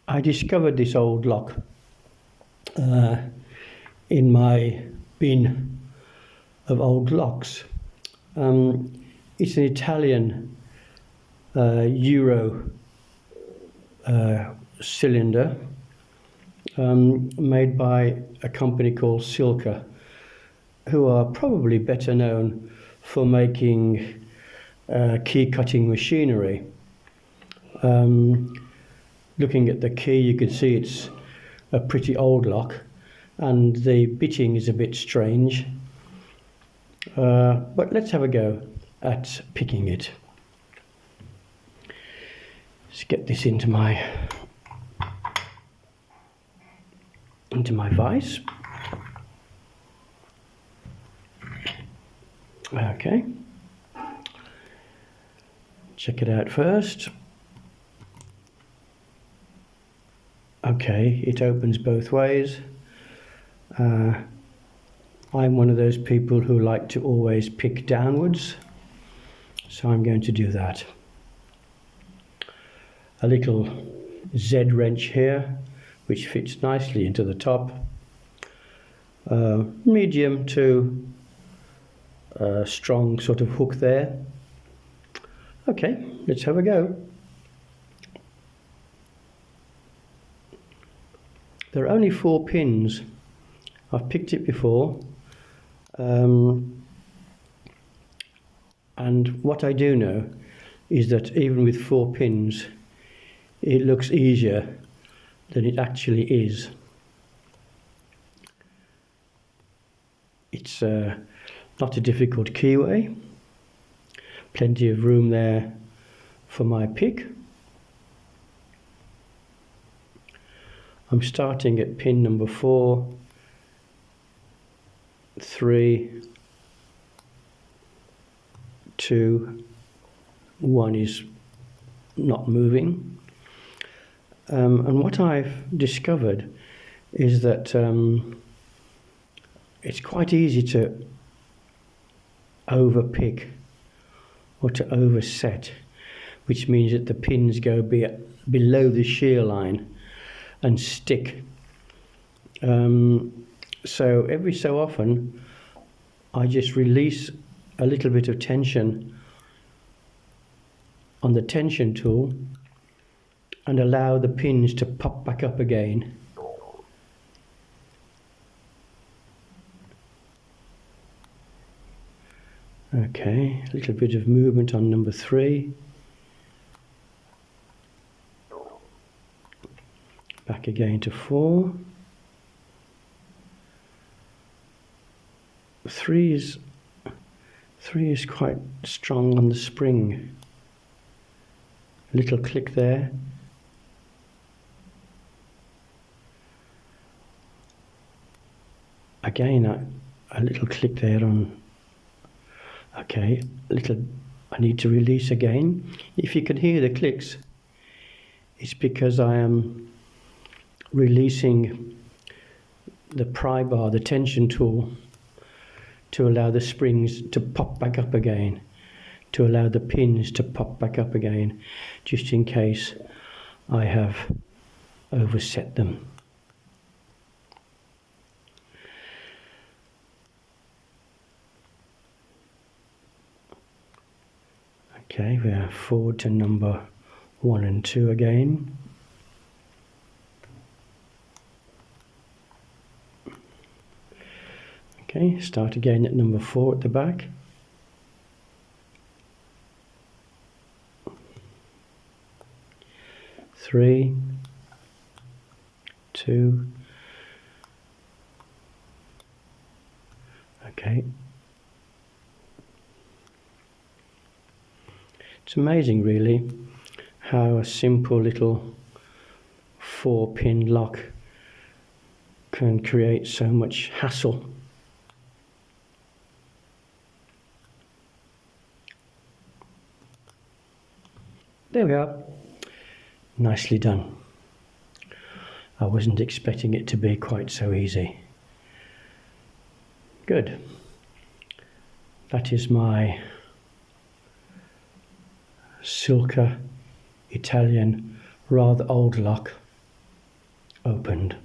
I discovered this old lock in my bin of old locks. It's an Italian Euro cylinder made by a company called Silca, who are probably better known for making key cutting machinery. Looking at the key, you can see it's a pretty old lock and the bitting is a bit strange, but let's have a go at picking it. Let's get this into my vise. Okay, check it out first. Okay, it opens both ways. I'm one of those people who like to always pick downwards, so I'm going to do that. A little Z wrench here, which fits nicely into the top. Medium to strong sort of hook there. Okay, let's have a go. There are only 4 pins. I've picked it before, and what I do know is that even with 4 pins, it looks easier than it actually is. It's not a difficult keyway, plenty of room there for my pick. I'm starting at pin number 4, 3, 2, 1 is not moving. And what I've discovered is that it's quite easy to overpick or to overset, which means that the pins go below the shear line and stick. So every so often I just release a little bit of tension on the tension tool and allow the pins to pop back up again. Okay, a little bit of movement on number 3. Back again to 4. 3 is quite strong on the spring. A little click there. Again, a little click there on. Okay, I need to release again. If you can hear the clicks, it's because I am releasing the pry bar, the tension tool, to allow the springs to pop back up again, to allow the pins to pop back up again, just in case I have overset them. Okay, we are forward to number 1 and 2 again. Okay, start again at number 4 at the back. Three, 2. Okay. It's amazing really how a simple little 4-pin lock can create so much hassle. There we are. Nicely done. I wasn't expecting it to be quite so easy. Good. That is my Silca Italian rather old lock opened.